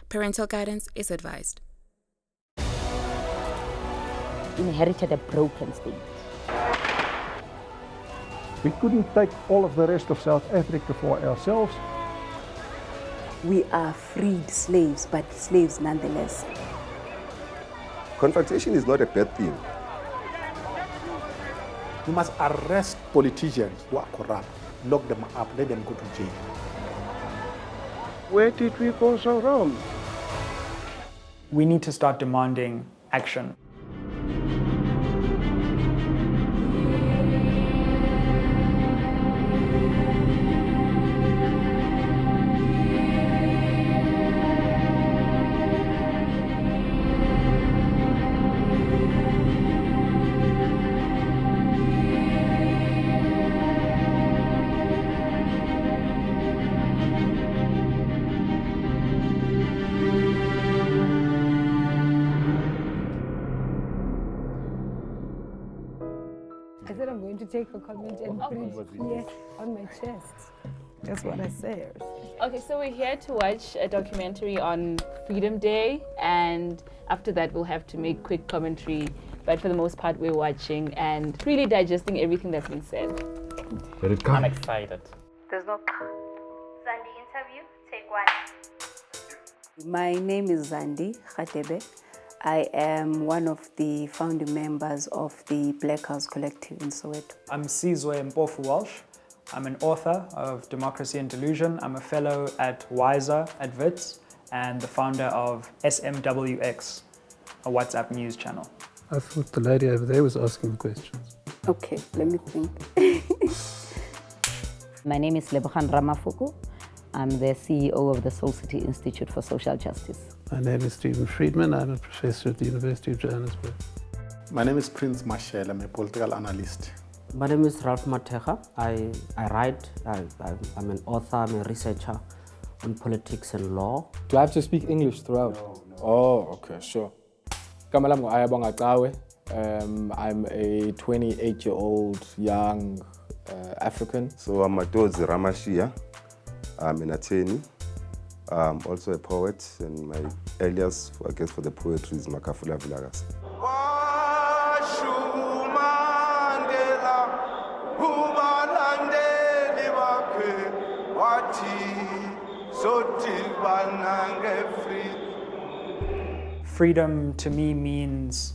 Parental guidance is advised. Inherited a broken state. We couldn't take all of the rest of South Africa for ourselves. We are freed slaves, but slaves nonetheless. Confrontation is not a bad thing. You must arrest politicians who are corrupt, lock them up, let them go to jail. Where did we go so wrong? We need to start demanding action. I said I'm going to take a comment and breathe here on my chest. That's what I said. Okay, so we're here to watch a documentary on Freedom Day, and after that we'll have to make quick commentary. But for the most part, we're watching and really digesting everything that's been said. I'm excited. There's no Zandi interview, take one. My name is Zandi Khatebe. I am one of the founding members of the Black House Collective in Soweto. I'm Sizwe Mpofu Walsh. I'm an author of Democracy and Delusion. I'm a fellow at WISER at WITS and the founder of SMWX, a WhatsApp news channel. I thought the lady over there was asking the questions. Okay, let me think. My name is Lebogang Ramafuku. I'm the CEO of the Soul City Institute for Social Justice. My name is Stephen Friedman. I'm a professor at the University of Johannesburg. My name is Prince Mashel. I'm a political analyst. My name is Ralph Mateja. I write, I'm an author, I'm a researcher on politics and law. Do I have to speak English throughout? No. Oh, okay, sure. I'm a 28-year-old young African. So I'm Madozi Ramashia. I'm an attorney. I'm also a poet, and my alias, I guess, for the poetry is Makafula Vilagas. Freedom to me means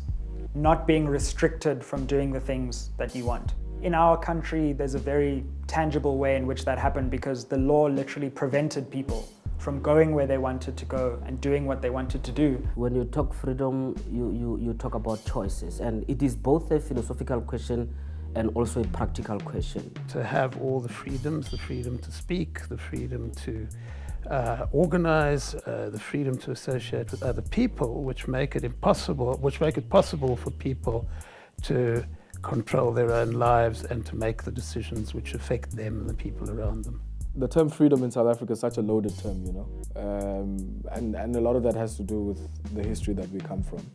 not being restricted from doing the things that you want. In our country, there's a very tangible way in which that happened because the law literally prevented people from going where they wanted to go and doing what they wanted to do. When you talk freedom, you talk about choices, and it is both a philosophical question and also a practical question. To have all the freedoms, the freedom to speak, the freedom to organize, the freedom to associate with other people, which make it possible for people to control their own lives and to make the decisions which affect them and the people around them. The term freedom in South Africa is such a loaded term, you know, and a lot of that has to do with the history that we come from,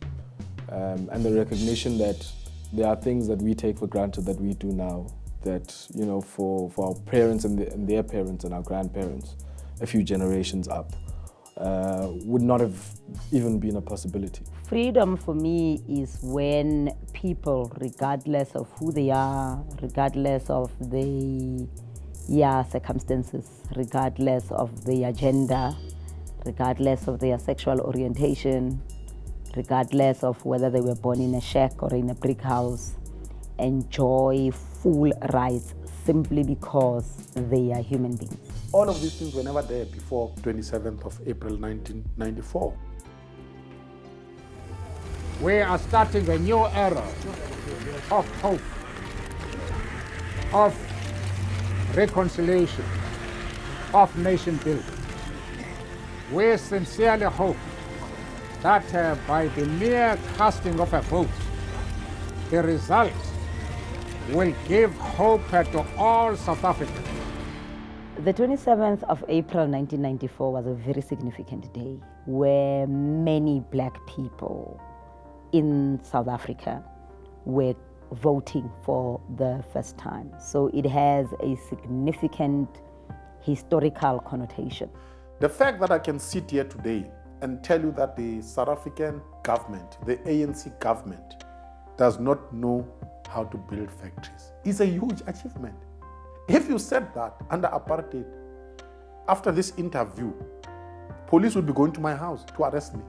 and the recognition that there are things that we take for granted that we do now that, you know, for our parents and their parents and our grandparents a few generations up would not have even been a possibility. Freedom for me is when people, regardless of who they are, regardless of the circumstances, regardless of their gender, regardless of their sexual orientation, regardless of whether they were born in a shack or in a brick house, enjoy full rights simply because they are human beings. All of these things were never there before 27th of April 1994. We are starting a new era of hope, of reconciliation, of nation building. We sincerely hope that by the mere casting of a vote, the result will give hope to all South Africans. The 27th of April 1994 was a very significant day where many black people in South Africa were voting for the first time. So it has a significant historical connotation. The fact that I can sit here today and tell you that the South African government, the ANC government, does not know how to build factories is a huge achievement. If you said that under apartheid, after this interview, police would be going to my house to arrest me.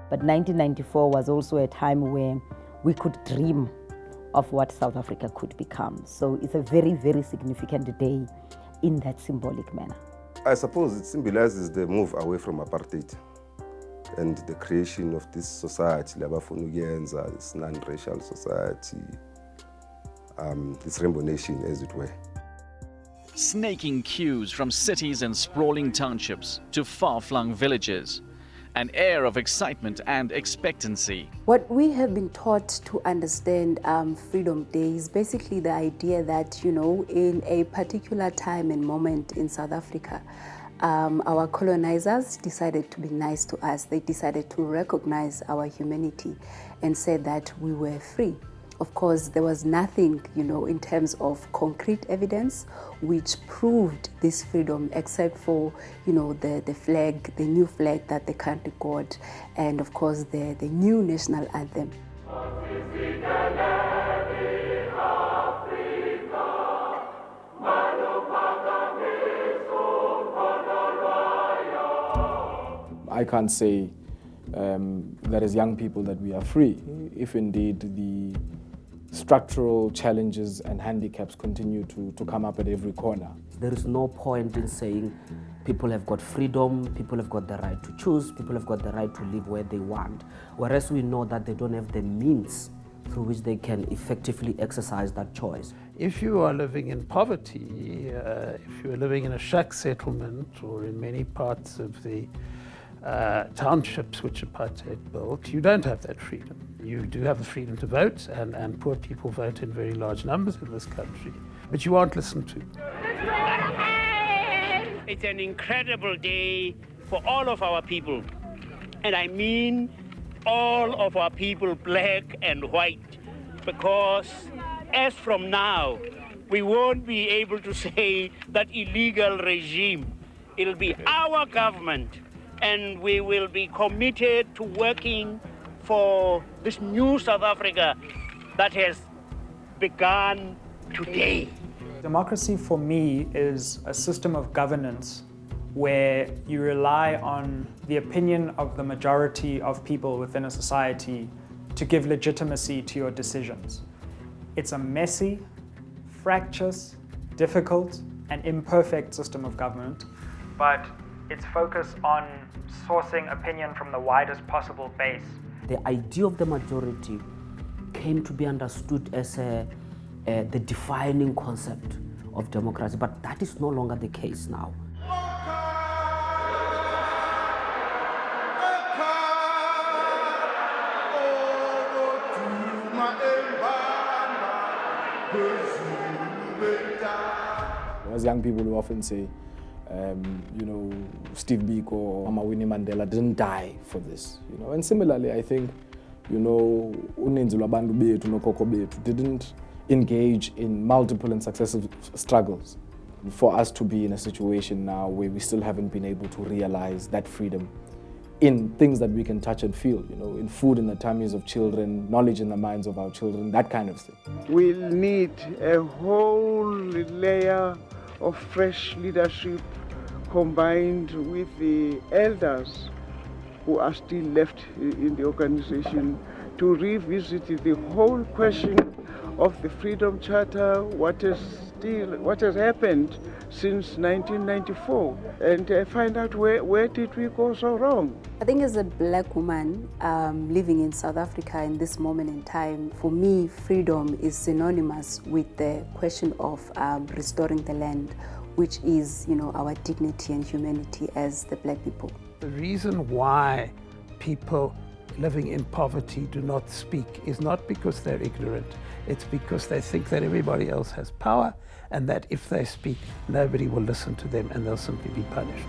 But 1994 was also a time where we could dream of what South Africa could become. So it's a very, very significant day in that symbolic manner. I suppose it symbolizes the move away from apartheid and the creation of this society, this non-racial society, this rainbow nation, as it were. Snaking queues from cities and sprawling townships to far-flung villages. An air of excitement and expectancy. What we have been taught to understand Freedom Day is basically the idea that, in a particular time and moment in South Africa, our colonizers decided to be nice to us. They decided to recognize our humanity and said that we were free. Of course, there was nothing, in terms of concrete evidence which proved this freedom except for, the flag, the new flag that the country got, and of course the new national anthem. I can't say that as young people that we are free, if indeed the structural challenges and handicaps continue to come up at every corner. There is no point in saying people have got freedom, people have got the right to choose, people have got the right to live where they want, whereas we know that they don't have the means through which they can effectively exercise that choice. If you are living in poverty, if you are living in a shack settlement or in many parts of the townships which apartheid built, you don't have that freedom. You do have the freedom to vote, and poor people vote in very large numbers in this country, but you aren't listened to. It's an incredible day for all of our people, and I mean all of our people, black and white, because as from now, we won't be able to say that illegal regime. It'll be our government, and we will be committed to working for this new South Africa that has begun today. Democracy for me is a system of governance where you rely on the opinion of the majority of people within a society to give legitimacy to your decisions. It's a messy, fractious, difficult, and imperfect system of government, but its focus on sourcing opinion from the widest possible base. The idea of the majority came to be understood as the defining concept of democracy, but that is no longer the case now. As young people, we often say, Steve Biko or Mama Winnie Mandela didn't die for this, And similarly, I think, uninzi lwabantu bethu nokhokho bethu didn't engage in multiple and successive struggles for us to be in a situation now where we still haven't been able to realize that freedom in things that we can touch and feel, in food in the tummies of children, knowledge in the minds of our children, that kind of thing. We'll need a whole layer of fresh leadership combined with the elders who are still left in the organization to revisit the whole question of the Freedom Charter, what has happened since 1994, and find out where did we go so wrong. I think as a black woman living in South Africa in this moment in time, for me, freedom is synonymous with the question of restoring the land, which is, our dignity and humanity as the black people. The reason why people living in poverty do not speak is not because they're ignorant. It's because they think that everybody else has power, and that if they speak, nobody will listen to them and they'll simply be punished.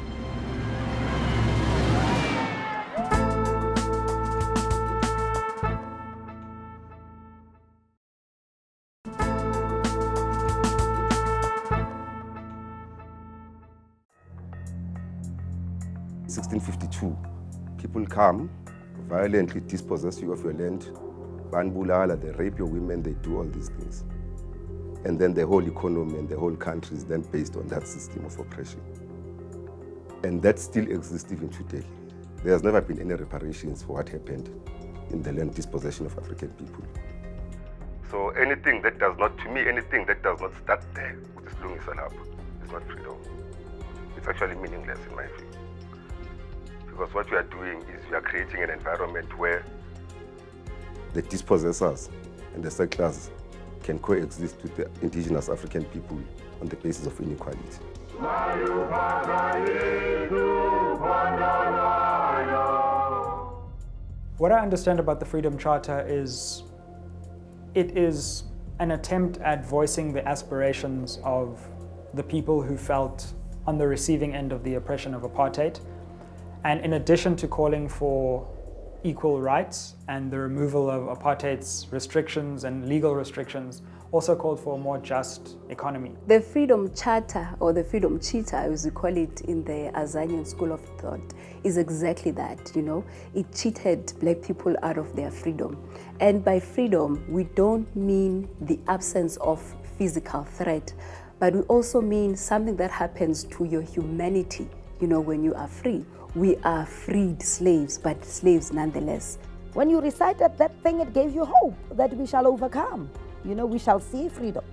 1652, people come, violently dispossess you of your land, banbulala, they rape your women, they do all these things. And then the whole economy and the whole country is then based on that system of oppression. And that still exists even today. There has never been any reparations for what happened in the land dispossession of African people. So anything that does not, to me, anything that does not start there with the Slungisal is not freedom. It's actually meaningless in my view. Because what you are doing is you are creating an environment where the dispossessors and the settlers can coexist with the indigenous African people on the basis of inequality. What I understand about the Freedom Charter is it is an attempt at voicing the aspirations of the people who felt on the receiving end of the oppression of apartheid. And in addition to calling for equal rights and the removal of apartheid's restrictions and legal restrictions, also called for a more just economy. The Freedom Charter, or the Freedom Cheetah, as we call it in the Azanian school of thought, is exactly that, you know. It cheated black people out of their freedom. And by freedom, we don't mean the absence of physical threat, but we also mean something that happens to your humanity, you know, when you are free. We are freed slaves, but slaves nonetheless. When you recited that thing, it gave you hope that we shall overcome. You know, we shall see freedom.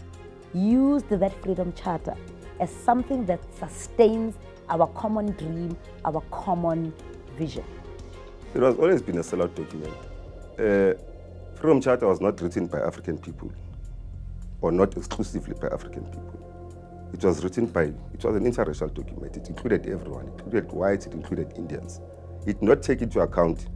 Use that Freedom Charter as something that sustains our common dream, our common vision. It has always been a sellout document. Freedom Charter was not written by African people, or not exclusively by African people. It was written it was an interracial document. It included everyone. It included whites, it included Indians. It did not take into account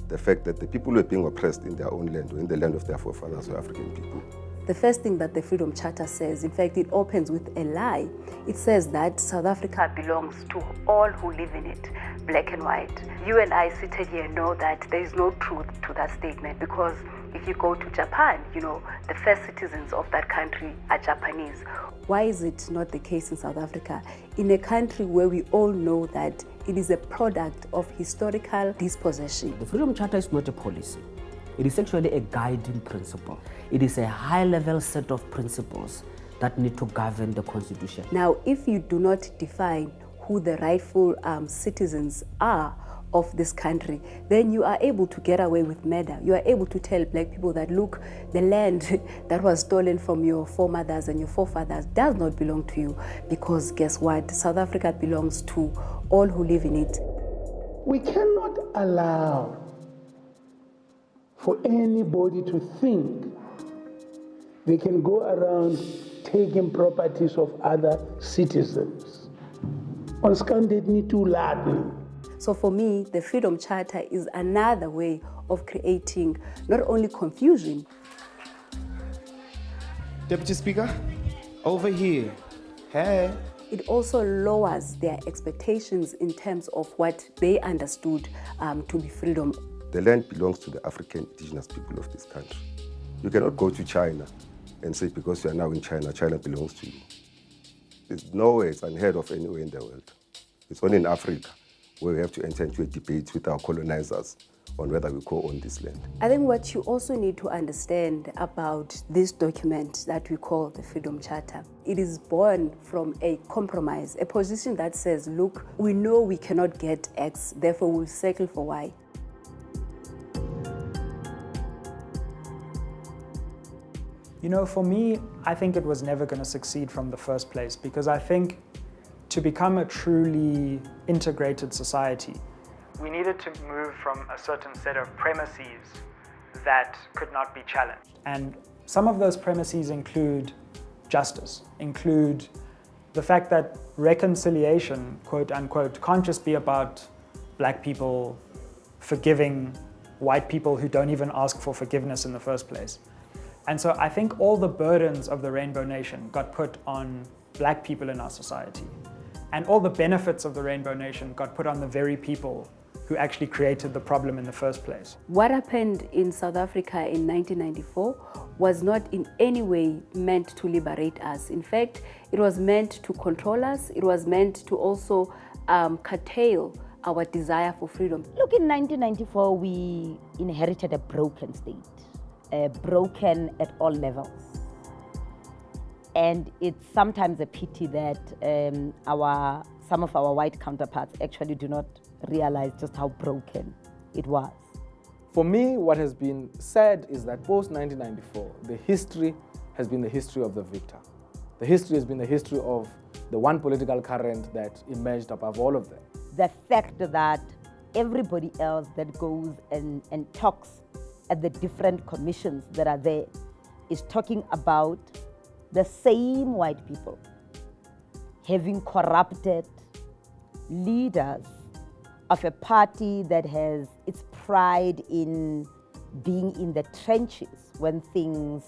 the fact that the people who were being oppressed in their own land or in the land of their forefathers were African people. The first thing that the Freedom Charter says, in fact, it opens with a lie. It says that South Africa belongs to all who live in it, black and white. You and I seated here know that there is no truth to that statement, because if you go to Japan, you know, the first citizens of that country are Japanese. Why is it not the case in South Africa? In a country where we all know that it is a product of historical dispossession. The Freedom Charter is not a policy. It is actually a guiding principle. It is a high-level set of principles that need to govern the Constitution. Now, if you do not define who the rightful citizens are of this country, then you are able to get away with murder. You are able to tell black people that, look, the land that was stolen from your foremothers and your forefathers does not belong to you, because guess what? South Africa belongs to all who live in it. We cannot allow for anybody to think they can go around taking properties of other citizens. On Scandinavia too largely. So for me, the Freedom Charter is another way of creating not only confusion. Deputy Speaker, over here. Hey. It also lowers their expectations in terms of what they understood to be freedom. The land belongs to the African indigenous people of this country. You cannot go to China and say, because you are now in China, China belongs to you. It's nowhere, it's unheard of anywhere in the world. It's only in Africa where we have to enter into a debate with our colonizers on whether we co-own this land. I think what you also need to understand about this document that we call the Freedom Charter, it is born from a compromise, a position that says, look, we know we cannot get X, therefore we'll settle for Y. You know, for me, I think it was never going to succeed from the first place, because I think to become a truly integrated society, we needed to move from a certain set of premises that could not be challenged. And some of those premises include justice, include the fact that reconciliation, quote unquote, can't just be about black people forgiving white people who don't even ask for forgiveness in the first place. And so I think all the burdens of the Rainbow Nation got put on black people in our society. And all the benefits of the Rainbow Nation got put on the very people who actually created the problem in the first place. What happened in South Africa in 1994 was not in any way meant to liberate us. In fact, it was meant to control us. It was meant to also curtail our desire for freedom? Look, in 1994, we inherited a broken state, broken at all levels. And it's sometimes a pity that some of our white counterparts actually do not realize just how broken it was. For me, what has been said is that post-1994, the history has been the history of the victor. The history has been the history of the one political current that emerged above all of them. The fact that everybody else that goes and talks at the different commissions that are there is talking about the same white people having corrupted leaders of a party that has its pride in being in the trenches when things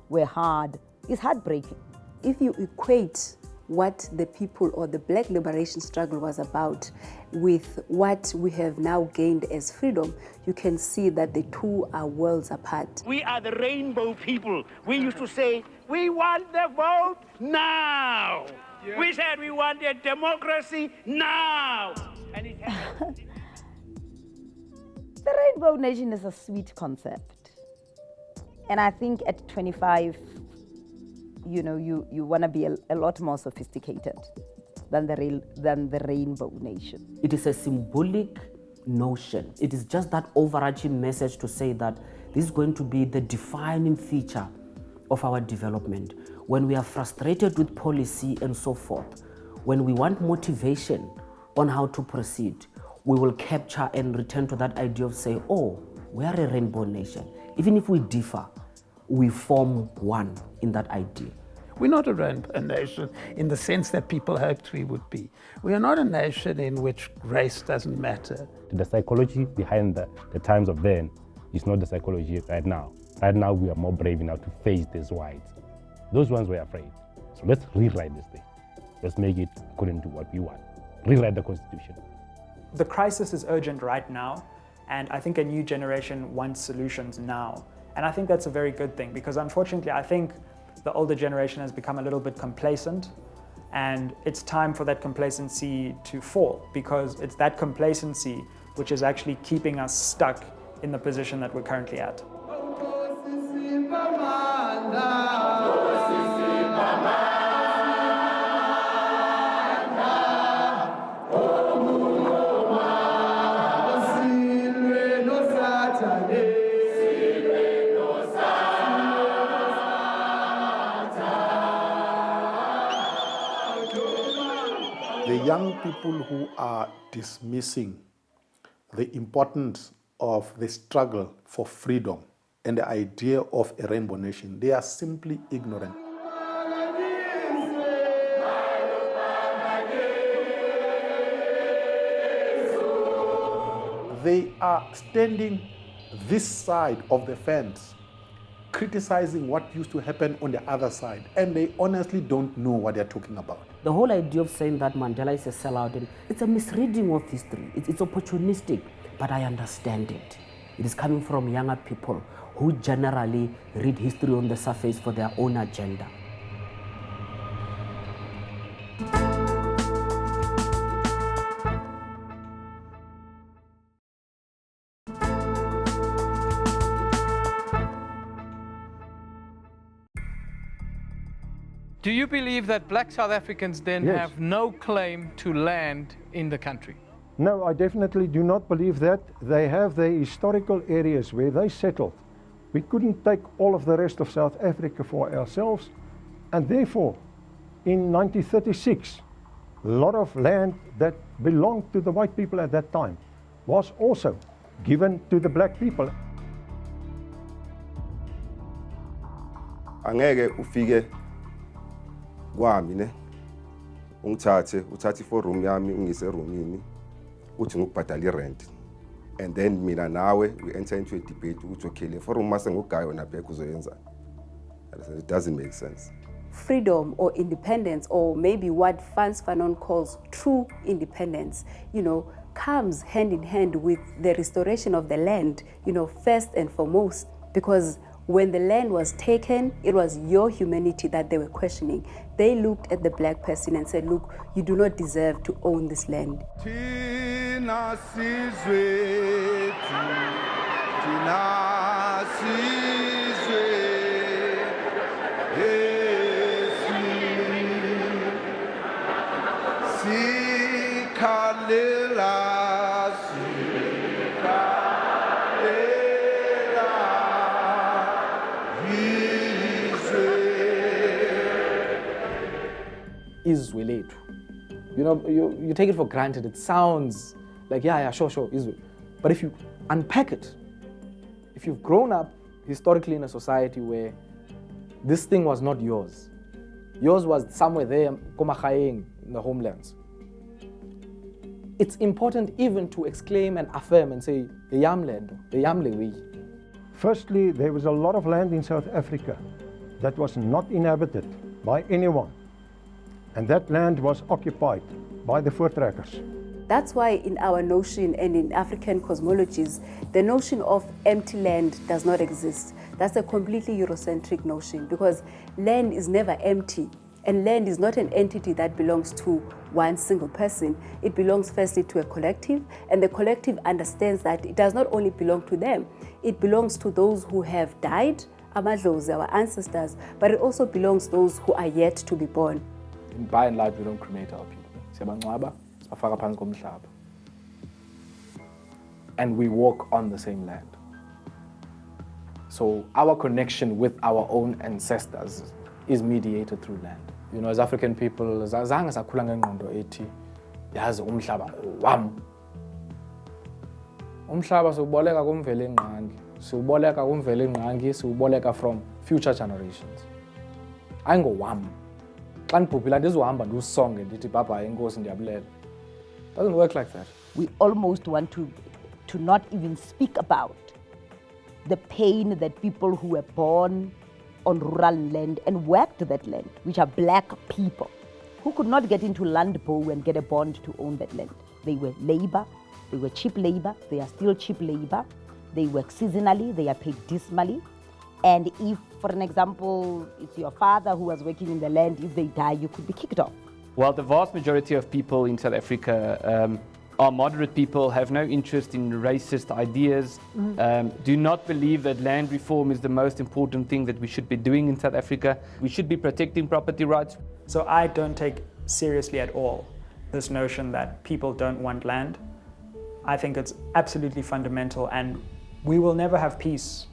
were hard is heartbreaking. If you equate what the people or the Black liberation struggle was about with what we have now gained as freedom, you can see that the two are worlds apart. We are the rainbow people. We used to say, we want the vote now. Yeah. We said we wanted democracy now. And it happened. The Rainbow Nation is a sweet concept. And I think at 25, you want to be a lot more sophisticated than the Rainbow Nation. It is a symbolic notion. It is just that overarching message to say that this is going to be the defining feature of our development. When we are frustrated with policy and so forth, when we want motivation on how to proceed, we will capture and return to that idea of say, oh, we are a rainbow nation. Even if we differ, we form one in that idea. We're not a nation in the sense that people hoped we would be. We are not a nation in which race doesn't matter. The psychology behind the times of then is not the psychology right now. Right now, we are more brave enough to face these whites. Those ones were afraid. So let's rewrite this thing. Let's make it according to what we want. Rewrite the Constitution. The crisis is urgent right now, and I think a new generation wants solutions now. And I think that's a very good thing, because unfortunately, I think the older generation has become a little bit complacent, and it's time for that complacency to fall, because it's that complacency which is actually keeping us stuck in the position that we're currently at. The young people who are dismissing the importance of the struggle for freedom and the idea of a rainbow nation, they are simply ignorant. They are standing this side of the fence, criticizing what used to happen on the other side, and they honestly don't know what they're talking about. The whole idea of saying that Mandela is a sellout, it's a misreading of history. It's opportunistic, but I understand it. It is coming from younger people who generally read history on the surface for their own agenda. Do you believe that black South Africans then Yes. have no claim to land in the country? No, I definitely do not believe that. They have their historical areas where they settled. We couldn't take all of the rest of South Africa for ourselves, and therefore, in 1936, a lot of land that belonged to the white people at that time was also given to the black people. Angeke ufike kwami ne uthathe for room yami ungise roomini uthi ngikubhadala irent, and then mina nawe we enter into a debate ukuthi okay le for room mase ngogayo na back uzoyenza. It doesn't make sense. Freedom or independence, or maybe what Frantz Fanon calls true independence, comes hand in hand with the restoration of the land, first and foremost, because When the land was taken, it was your humanity that they were questioning. They looked at the black person and said, look, you do not deserve to own this land. Thina sizwe, thina sizwe, sikhalela, izwe lethu. You know, you take it for granted. It sounds like, yeah, sure, izwe. But if you unpack it, if you've grown up historically in a society where this thing was not yours was somewhere there, in the homelands, it's important even to exclaim and affirm and say, the yam land, the yam lewe. Firstly, there was a lot of land in South Africa that was not inhabited by anyone. And that land was occupied by the voortrekkers. That's why in our notion and in African cosmologies, the notion of empty land does not exist. That's a completely Eurocentric notion because land is never empty. And land is not an entity that belongs to one single person. It belongs firstly to a collective, and the collective understands that it does not only belong to them, it belongs to those who have died, amadlozi, our ancestors, but it also belongs to those who are yet to be born. By and large, we don't cremate our people. Siyabangcwaba, sibafaka phansi komhlaba. And we walk on the same land. So our connection with our own ancestors is mediated through land. You know, as African people, zange sakhula ngengqondo ethi yazi umhlaba wam. Umhlaba siuboleka kumvela engqangi, siuboleka kumvela engqangi, siuboleka from future generations. Ayingowam. Xa ndibhubhila ndizohamba ndiwusonge ndithi baba enkosi ndiyabulela. Doesn't work like that. We almost want to not even speak about the pain that people who were born on rural land and worked that land, which are black people, who could not get into Landbou and get a bond to own that land. They were labor, they were cheap labor, they are still cheap labor, they work seasonally, they are paid dismally. And if, for an example, it's your father who was working in the land, if they die, you could be kicked off. Well, the vast majority of people in South Africa are moderate people, have no interest in racist ideas, do not believe that land reform is the most important thing that we should be doing in South Africa. We should be protecting property rights. So I don't take seriously at all this notion that people don't want land. I think it's absolutely fundamental, and we will never have peace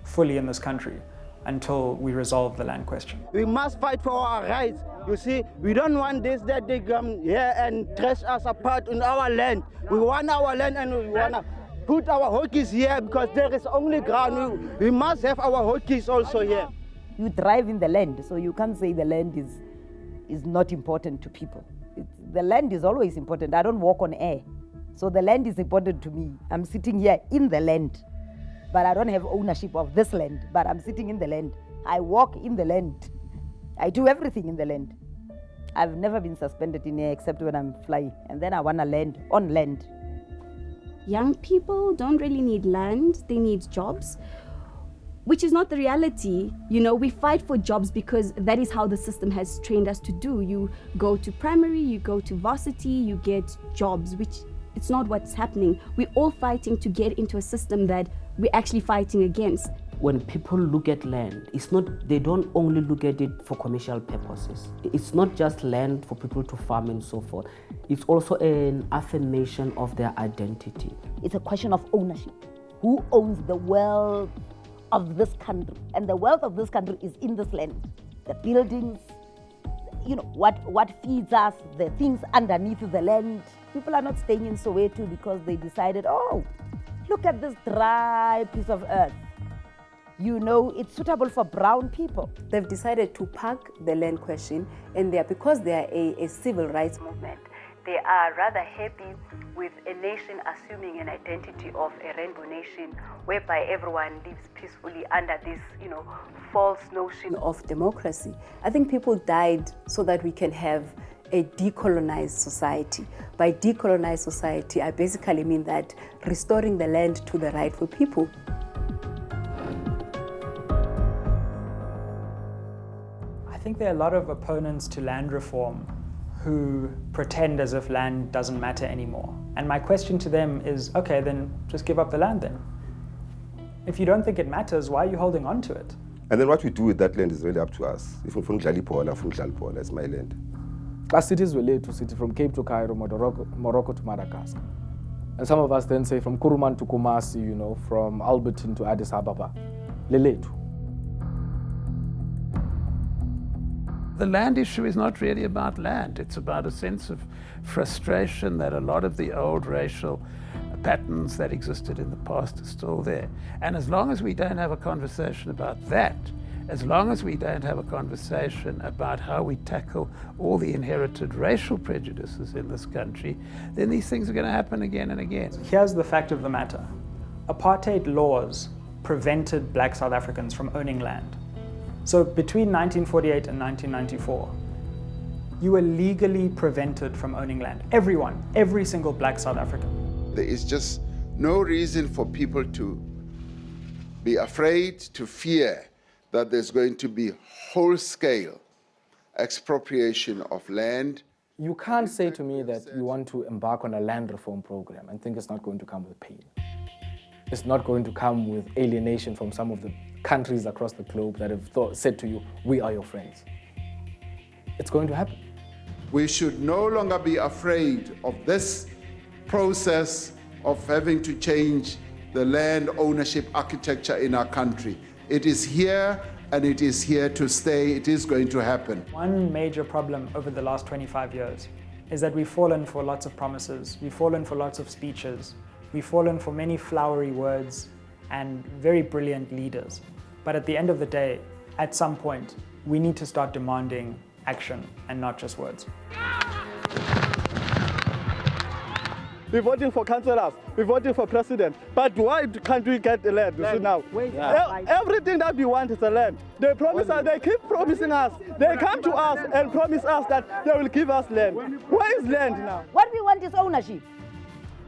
fully in this country until we resolve the land question. We must fight for our rights. You see, we don't want this, that they come here and dress us apart in our land. We want our land, and we want to put our hockeys here because there is only ground. We must have our hockeys also here. You thrive in the land, so you can't say the land is not important to people. The land is always important. I don't walk on air, so the land is important to me. I'm sitting here in the land, but I don't have ownership of this land, but I'm sitting in the land. I walk in the land. I do everything in the land. I've never been suspended in air except when I'm flying, and then I want to land on land. Young people don't really need land, they need jobs, which is not the reality. You know, we fight for jobs because that is how the system has trained us to do. You go to primary, you go to varsity, you get jobs, which it's not what's happening. We're all fighting to get into a system that we're actually fighting against. When people look at land, they don't only look at it for commercial purposes. It's not just land for people to farm and so forth. It's also an affirmation of their identity. It's a question of ownership. Who owns the wealth of this country? And the wealth of this country is in this land. The buildings, you know, what feeds us, the things underneath the land. People are not staying in Soweto because they decided, oh, look at this dry piece of earth. You know, it's suitable for brown people. They've decided to park the land question, and because they are a civil rights movement, they are rather happy with a nation assuming an identity of a rainbow nation, whereby everyone lives peacefully under this, you know, false notion of democracy. I think people died so that we can have a decolonized society. By decolonized society, I basically mean that restoring the land to the rightful people. think there are a lot of opponents to land reform who pretend as if land doesn't matter anymore. And my question to them is, okay, then just give up the land then. If you don't think it matters, why are you holding on to it? And then what we do with that land is really up to us. If we it's my land. Our cities were laid to city from Cape to Cairo, Morocco to Madagascar. And some of us then say from Kuruman to Kumasi, you know, from Albertine to Addis Ababa. Leletu. The land issue is not really about land. It's about a sense of frustration that a lot of the old racial patterns that existed in the past are still there. And as long as we don't have a conversation about that, as long as we don't have a conversation about how we tackle all the inherited racial prejudices in this country, then these things are going to happen again and again. Here's the fact of the matter. Apartheid laws prevented black South Africans from owning land. So between 1948 and 1994, you were legally prevented from owning land. Everyone, every single black South African. There is just no reason for people to be afraid, to fear that there's going to be whole-scale expropriation of land. You can't say to me that you want to embark on a land reform program and think it's not going to come with pain. It's not going to come with alienation from some of the countries across the globe that have said to you, we are your friends. It's going to happen. We should no longer be afraid of this process of having to change the land ownership architecture in our country. It is here and it is here to stay. It is going to happen. One major problem over the last 25 years is that we've fallen for lots of promises. We've fallen for lots of speeches. We've fallen for many flowery words and very brilliant leaders. But at the end of the day, at some point, we need to start demanding action and not just words. We're voting for councillors, we're voting for president. But why can't we get the land? You see now? Everything that we want is the land. They promise us, they keep promising us. They come to us and promise us that they will give us land. Where is land now? What we want is ownership.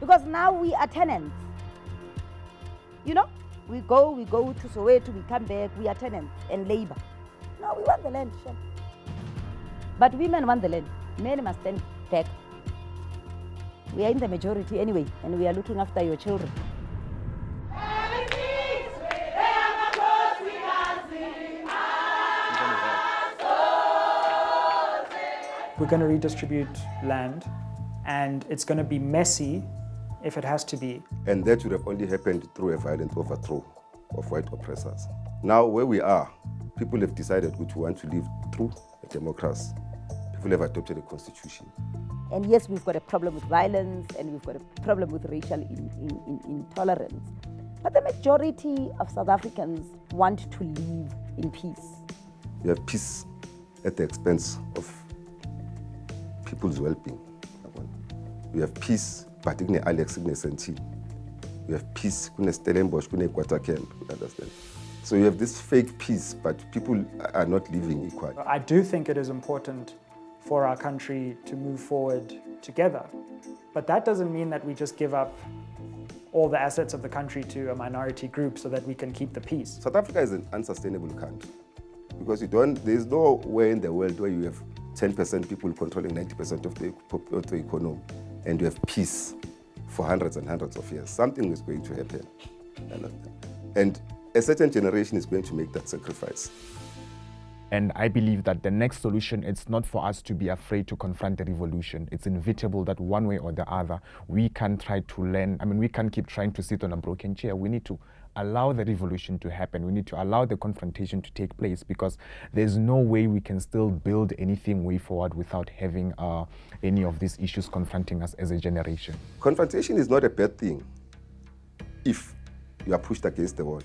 Because now we are tenants. You know? We go to Soweto, we come back, we are tenants and labor. No, we want the land, sure. But women want the land. Men must stand back. We are in the majority anyway, and we are looking after your children. We're going to redistribute land, and it's going to be messy if it has to be. And that would have only happened through a violent overthrow of white oppressors. Now, where we are, people have decided which want to live through a democracy. People have adopted a constitution. And yes, we've got a problem with violence and we've got a problem with racial intolerance. But the majority of South Africans want to live in peace. We have peace at the expense of people's well-being. We have peace, particularly Alex Senti. We have peace, Stellenbosch, Equator Camp, you understand? So you have this fake peace, but people are not living equally. I do think it is important for our country to move forward together. But that doesn't mean that we just give up all the assets of the country to a minority group so that we can keep the peace. South Africa is an unsustainable country because there's nowhere in the world where you have 10% people controlling 90% of the economy and you have peace for hundreds and hundreds of years. Something is going to happen. And a certain generation is going to make that sacrifice. And I believe that the next solution, it's not for us to be afraid to confront the revolution. It's inevitable that one way or the other, we can try to learn. We can't keep trying to sit on a broken chair. We need to allow the revolution to happen. We need to allow the confrontation to take place because there's no way we can still build anything way forward without having any of these issues confronting us as a generation. Confrontation is not a bad thing if you are pushed against the wall.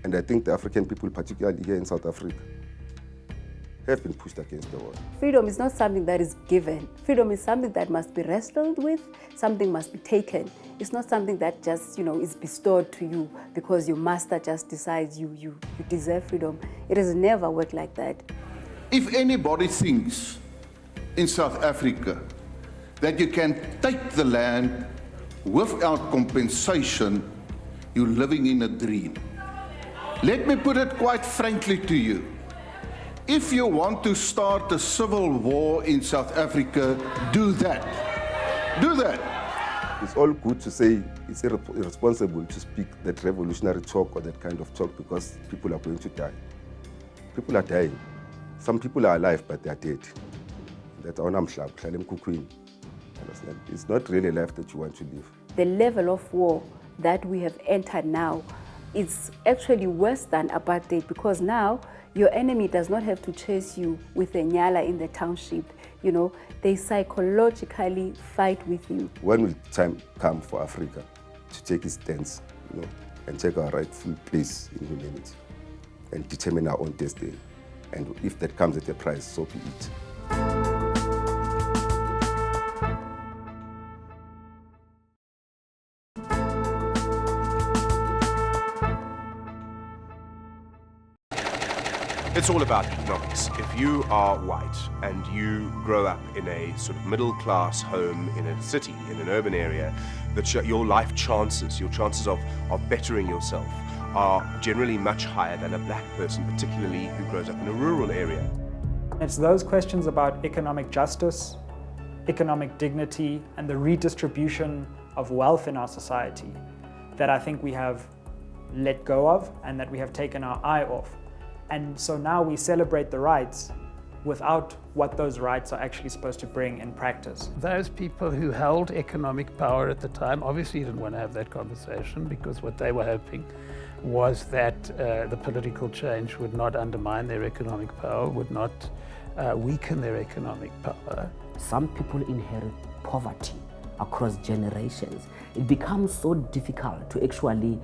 And I think the African people, particularly here in South Africa, have been pushed against the wall. Freedom is not something that is given. Freedom is something that must be wrestled with, something must be taken. It's not something that just, is bestowed to you because your master just decides you deserve freedom. It has never worked like that. If anybody thinks in South Africa that you can take the land without compensation, you're living in a dream. Let me put it quite frankly to you. If you want to start a civil war in South Africa, do that. Do that. It's all good to say it's irresponsible to speak that revolutionary talk or that kind of talk because people are going to die. People are dying. Some people are alive, but they are dead. That's it's not really a life that you want to live. The level of war that we have entered now is actually worse than apartheid because now your enemy does not have to chase you with a nyala in the township. You know, they psychologically fight with you. When will time come for Africa to take its stance, you know, and take our rightful place in humanity and determine our own destiny? And if that comes at a price, so be it. It's all about economics. If you are white and you grow up in a sort of middle-class home in a city, in an urban area, your life chances, your chances of bettering yourself are generally much higher than a black person, particularly who grows up in a rural area. It's those questions about economic justice, economic dignity, and the redistribution of wealth in our society that I think we have let go of and that we have taken our eye off. And so now we celebrate the rights without what those rights are actually supposed to bring in practice. Those people who held economic power at the time obviously didn't want to have that conversation because what they were hoping was that the political change would not undermine their economic power, would not weaken their economic power. Some people inherit poverty across generations. It becomes so difficult to actually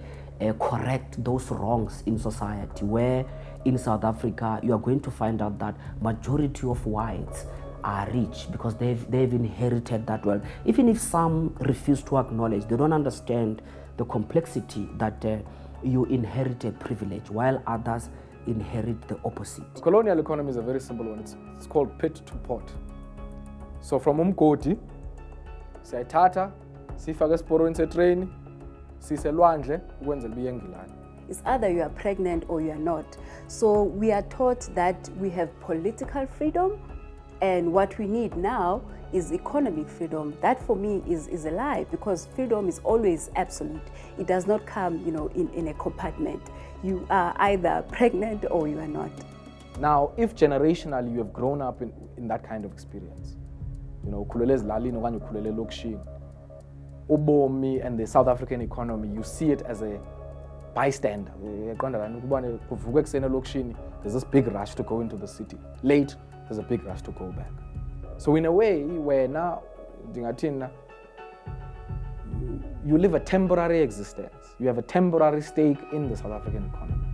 correct those wrongs in society, where in South Africa you are going to find out that majority of whites are rich because they've inherited that wealth. Even if some refuse to acknowledge, they don't understand the complexity that you inherit a privilege while others inherit the opposite. Colonial economy is a very simple one. It's called pit to pot. So from umgodi, siyayithatha, sifake esiporweni setrain, siselwandle ukwenzela uba engilani. It's either you are pregnant or you are not. So we are taught that we have political freedom, and what we need now is economic freedom. That for me is a lie, because freedom is always absolute. It does not come, you know, in a compartment. You are either pregnant or you are not. Now, if generationally you have grown up in that kind of experience, you know, ukhulele ezilalini okanye ukhulele elokishini, ubomi and the South African economy, you see it as a bystander. There's this big rush to go into the city. Late, there's a big rush to go back. So in a way, where now, you live a temporary existence. You have a temporary stake in the South African economy.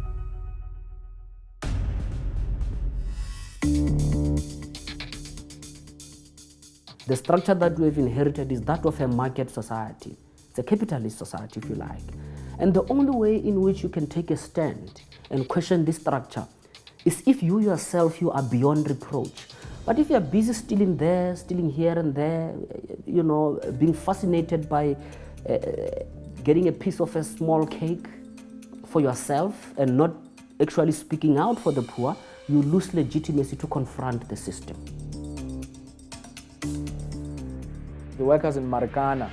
The structure that we've inherited is that of a market society. It's a capitalist society, if you like. And the only way in which you can take a stand and question this structure is if you yourself, you are beyond reproach. But if you're busy stealing there, stealing here and there, you know, being fascinated by getting a piece of a small cake for yourself and not actually speaking out for the poor, you lose legitimacy to confront the system. The workers in Marikana,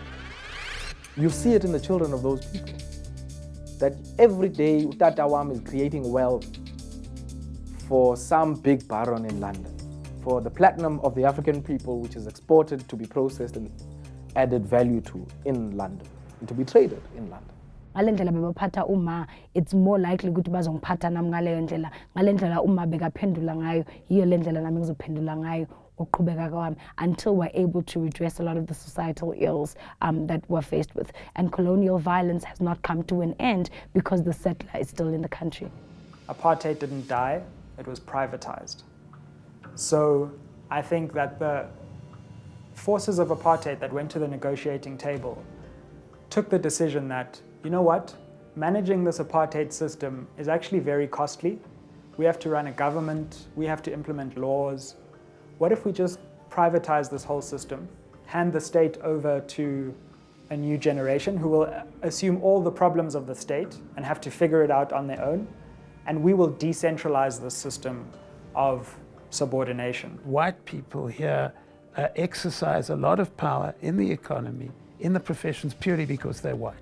you see it in the children of those people. That every day Utata Wam is creating wealth for some big baron in London, for the platinum of the African people, which is exported to be processed and added value to in London, and to be traded in London. Ngalendlela bebaphatha uma, it's more likely ukuthi bazongiphatha nami ngaleyo ndlela. Ngalendlela uma bekaphendula ngayo, yiyo lendlela nami ngizophendula ngayo. Until we're able to redress a lot of the societal ills that we're faced with. And colonial violence has not come to an end because the settler is still in the country. Apartheid didn't die, it was privatized. So I think that the forces of apartheid that went to the negotiating table took the decision that, you know what, managing this apartheid system is actually very costly. We have to run a government, we have to implement laws. What if we just privatize this whole system, hand the state over to a new generation who will assume all the problems of the state and have to figure it out on their own, and we will decentralize the system of subordination. White people here exercise a lot of power in the economy, in the professions, purely because they're white.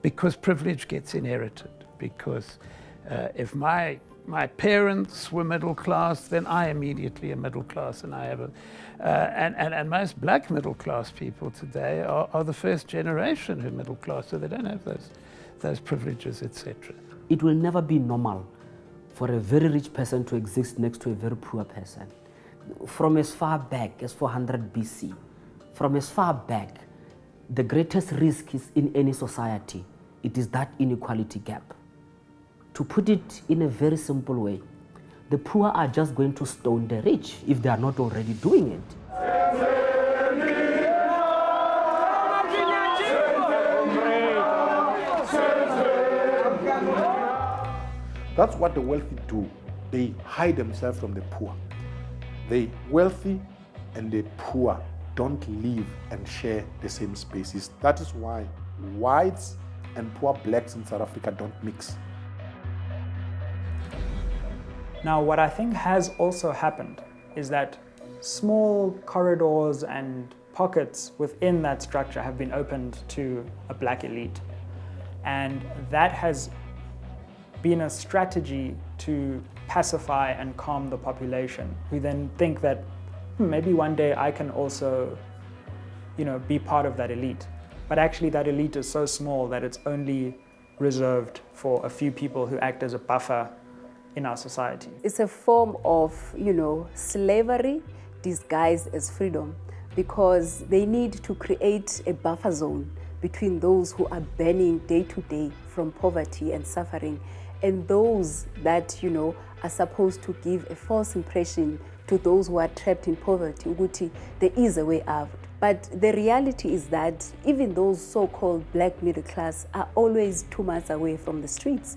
Because privilege gets inherited. Because if my parents were middle class, then I immediately am middle class, and I have and most black middle class people today are the first generation who are middle class, so they don't have those privileges, etc. It will never be normal for a very rich person to exist next to a very poor person. From as far back as 400 BC, from as far back, the greatest risk is in any society. It is that inequality gap. To put it in a very simple way, the poor are just going to stone the rich if they are not already doing it. That's what the wealthy do. They hide themselves from the poor. The wealthy and the poor don't live and share the same spaces. That is why whites and poor blacks in South Africa don't mix. Now, what I think has also happened is that small corridors and pockets within that structure have been opened to a black elite. And that has been a strategy to pacify and calm the population, who then think that maybe one day I can also, be part of that elite. But actually that elite is so small that it's only reserved for a few people who act as a buffer in our society. It's a form of, slavery disguised as freedom, because they need to create a buffer zone between those who are burning day to day from poverty and suffering and those that, are supposed to give a false impression to those who are trapped in poverty, ukuthi there is a way out. But the reality is that even those so-called black middle class are always 2 months away from the streets.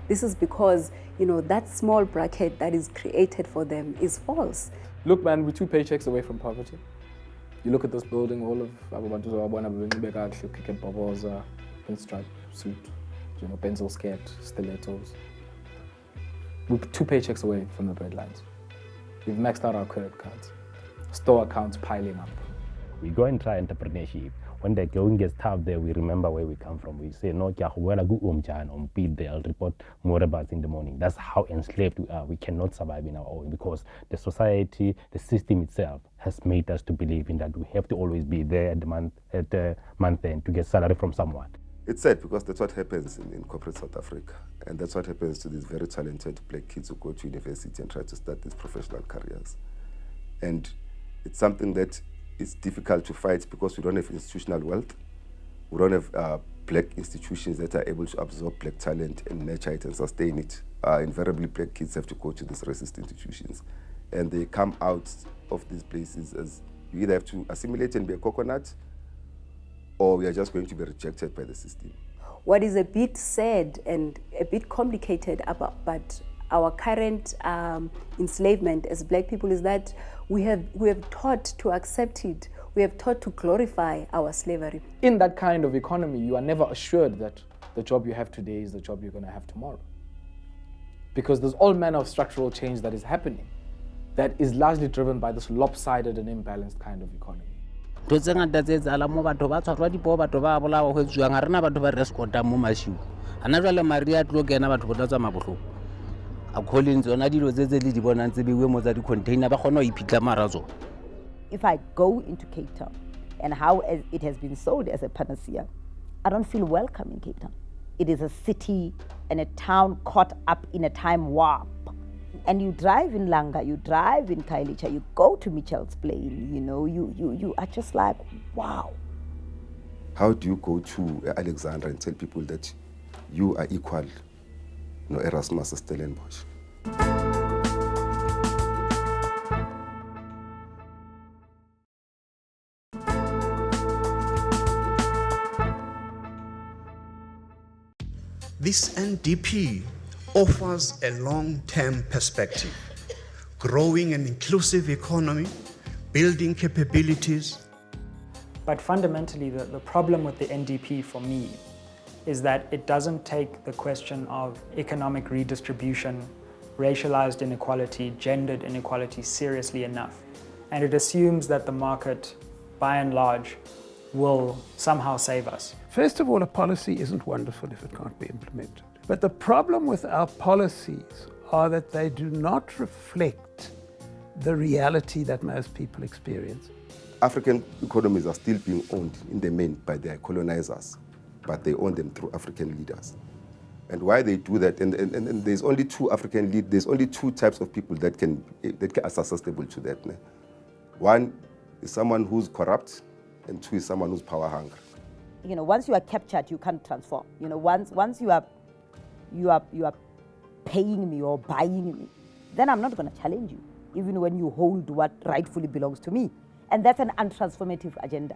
This is because, that small bracket that is created for them is false. Look, man, we're 2 paychecks away from poverty. You look at this building, all of pinstripe suit, pencil skirt, stilettos. We're 2 paychecks away from the breadlines. We've maxed out our credit cards. Store accounts piling up. We go and try entrepreneurship. When the going gets tough there, we remember where we come from. We say, no, I'll report more about in the morning. That's how enslaved we are. We cannot survive in our own because the society, the system itself has made us to believe in that we have to always be there at the month end to get salary from someone. It's sad because that's what happens in corporate South Africa. And that's what happens to these very talented black kids who go to university and try to start these professional careers. And it's something that it's difficult to fight because we don't have institutional wealth. We don't have black institutions that are able to absorb black talent and nurture it and sustain it. Invariably, black kids have to go to these racist institutions. And they come out of these places as you either have to assimilate and be a coconut, or we are just going to be rejected by the system. What is a bit sad and a bit complicated about our current enslavement as black people is that we have taught to accept it. We have taught to glorify our slavery. In that kind of economy, you are never assured that the job you have today is the job you're going to have tomorrow. Because there's all manner of structural change that is happening that is largely driven by this lopsided and imbalanced kind of economy. If I go into Cape Town and how it has been sold as a panacea, I don't feel welcome in Cape Town. It is a city and a town caught up in a time warp. And you drive in Langa, you drive in Kailicha, you go to Mitchell's Plain, you are just like, wow. How do you go to Alexandra and tell people that you are equal, Erasmus Stellenbosch? This NDP offers a long-term perspective, growing an inclusive economy, building capabilities. But fundamentally, the problem with the NDP for me is that it doesn't take the question of economic redistribution racialized inequality, gendered inequality seriously enough. And it assumes that the market, by and large, will somehow save us. First of all, a policy isn't wonderful if it can't be implemented. But the problem with our policies are that they do not reflect the reality that most people experience. African economies are still being owned in the main by their colonizers, but they own them through African leaders. And why they do that, and there's only two there's only two types of people that are susceptible to that. Ne? One is someone who's corrupt, and two is someone who's power hungry. You know, once you are captured, you can't transform. You know, once you are paying me or buying me, then I'm not going to challenge you, even when you hold what rightfully belongs to me. And that's an untransformative agenda.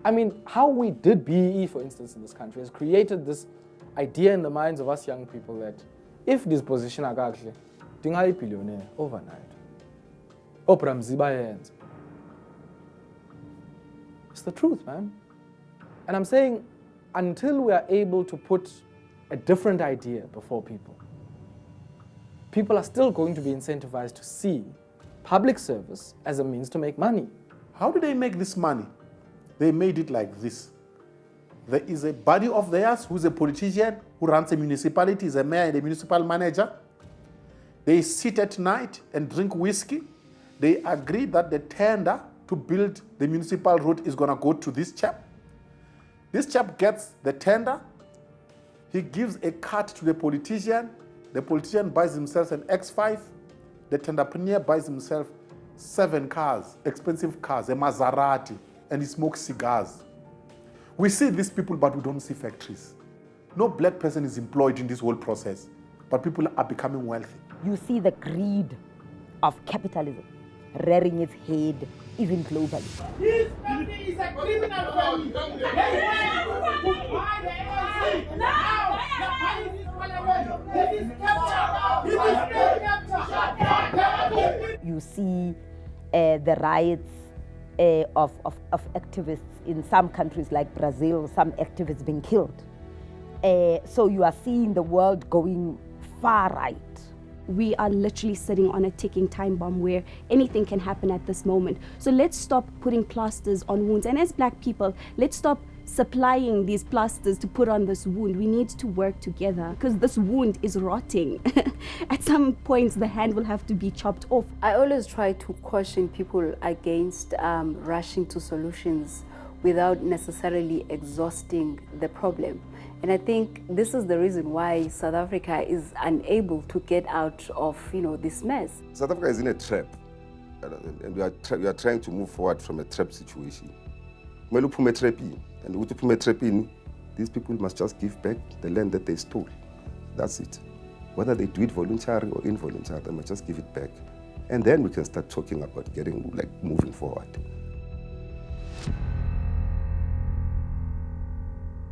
I mean, how we did BEE, for instance, in this country has created this idea in the minds of us young people that if this position are actually, dinga billionaire overnight. Oprah Mziba. It's the truth, man. And I'm saying, until we are able to put a different idea before people, people are still going to be incentivized to see public service as a means to make money. How do they make this money? They made it like this. There is a buddy of theirs who's a politician who runs a municipality, is a mayor and a municipal manager. They sit at night and drink whiskey. They agree that the tender to build the municipal road is going to go to this chap. This chap gets the tender. He gives a cut to the politician. The politician buys himself an X5. The tenderpreneur buys himself 7 cars, expensive cars, a Maserati, and he smokes cigars. We see these people, but we don't see factories. No black person is employed in this whole process, but people are becoming wealthy. You see the greed of capitalism rearing its head even globally. This family is a criminal family. You see the riots of activists in some countries like Brazil, some activists being killed. So you are seeing the world going far right. We are literally sitting on a ticking time bomb where anything can happen at this moment. So let's stop putting plasters on wounds. And as black people, let's stop supplying these plasters to put on this wound. We need to work together because this wound is rotting. At some points, the hand will have to be chopped off. I always try to caution people against rushing to solutions without necessarily exhausting the problem. And I think this is the reason why South Africa is unable to get out of, this mess. South Africa is in a trap, and we are trying to move forward from a trap situation. And these people must just give back the land that they stole. That's it. Whether they do it voluntarily or involuntarily, they must just give it back. And then we can start talking about moving forward.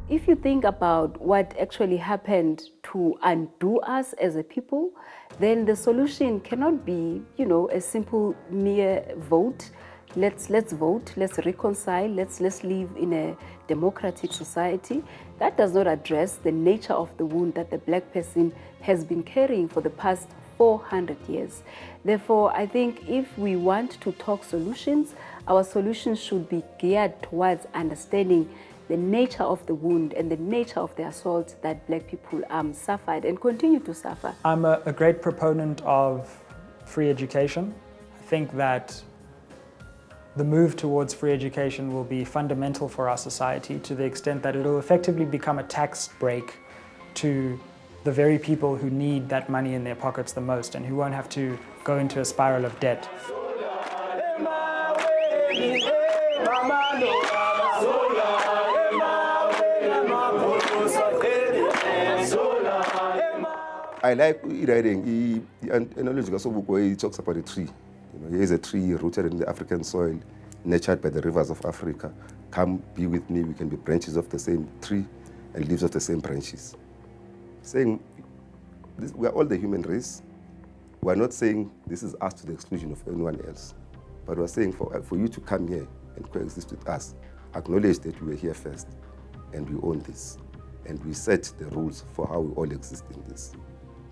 If you think about what actually happened to undo us as a people, then the solution cannot be, a simple mere vote. Let's vote, let's reconcile, let's live in a democratic society. That does not address the nature of the wound that the black person has been carrying for the past 400 years. Therefore, I think if we want to talk solutions, our solutions should be geared towards understanding the nature of the wound and the nature of the assault that black people suffered and continue to suffer. I'm a great proponent of free education. I think that the move towards free education will be fundamental for our society to the extent that it will effectively become a tax break to the very people who need that money in their pockets the most and who won't have to go into a spiral of debt. I like reading the analogy where he talks about a tree. Here is a tree rooted in the African soil, nurtured by the rivers of Africa. Come be with me, we can be branches of the same tree and leaves of the same branches. Saying, we are all the human race. We are not saying this is us to the exclusion of anyone else. But we are saying for you to come here and coexist with us, acknowledge that we were here first and we own this. and we set the rules for how we all exist in this.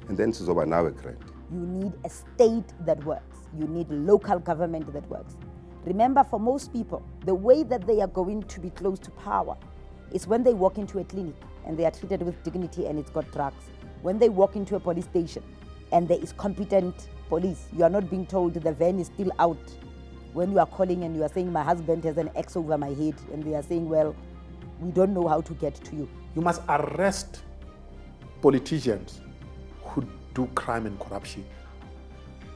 And then sizoba nawe grand. You need a state that works. You need local government that works. Remember, for most people, the way that they are going to be close to power is when they walk into a clinic and they are treated with dignity and it's got drugs. When they walk into a police station and there is competent police, you are not being told the van is still out. When you are calling and you are saying, my husband has an X over my head, and they are saying, well, we don't know how to get to you. You must arrest politicians who do crime and corruption.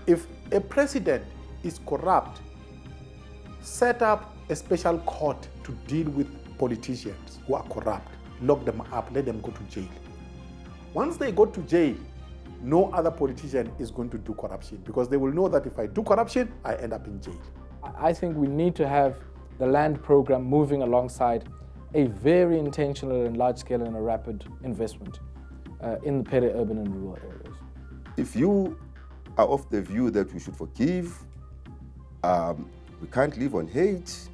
If a president is corrupt, set up a special court to deal with politicians who are corrupt. Lock them up, let them go to jail. Once they go to jail, no other politician is going to do corruption, because they will know that if I do corruption, I end up in jail. I think we need to have the land program moving alongside a very intentional and large-scale and a rapid investment in the peri-urban and rural areas. If you are of the view that we should forgive, we can't live on hate,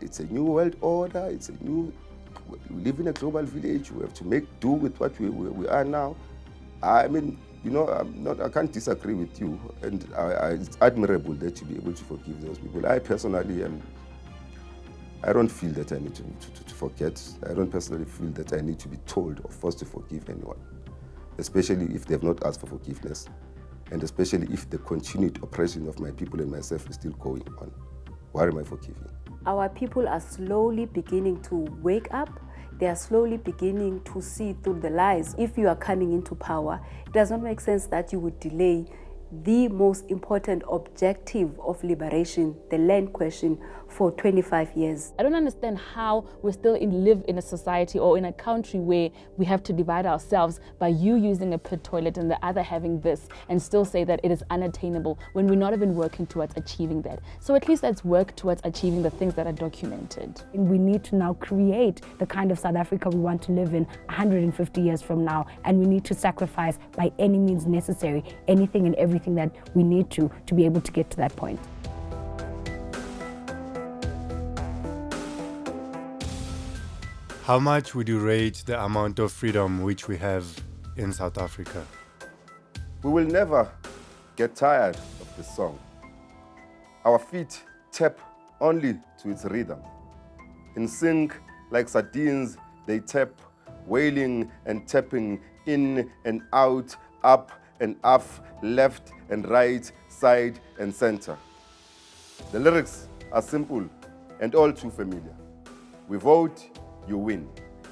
it's a new world order, we live in a global village, we have to make do with what we are now. I mean, you know, I can't disagree with you, and it's admirable that you be able to forgive those people. I personally I don't feel that I need to forget. I don't personally feel that I need to be told or forced to forgive anyone, especially if they've not asked for forgiveness, and especially if the continued oppression of my people and myself is still going on. Why am I forgiving? Our people are slowly beginning to wake up. They are slowly beginning to see through the lies. If you are coming into power, it does not make sense that you would delay the most important objective of liberation, the land question, for 25 years. I don't understand how we still live in a society or in a country where we have to divide ourselves by you using a pit toilet and the other having this, and still say that it is unattainable when we're not even working towards achieving that. So at least let's work towards achieving the things that are documented. And we need to now create the kind of South Africa we want to live in 150 years from now, and we need to sacrifice by any means necessary anything and everything that we need to be able to get to that point. How much would you rate the amount of freedom which we have in South Africa? We will never get tired of this song. Our feet tap only to its rhythm. In sync, like sardines, they tap, wailing and tapping in and out, up and up, left and right, side and center. The lyrics are simple and all too familiar. We vote, you win.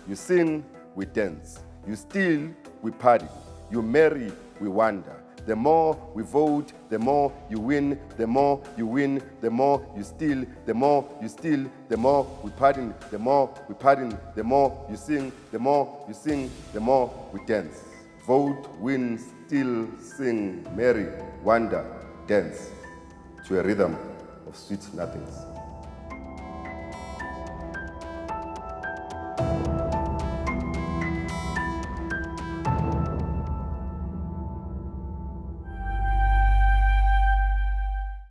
You sing, we dance. You steal, we party. You marry, we wander. The more we vote, the more you win. The more you win, the more you steal. The more you steal, the more we pardon. The more we pardon, the more you sing. The more you sing, the more we dance. Vote, win, steal, sing, marry, wander, dance to a rhythm of sweet nothings.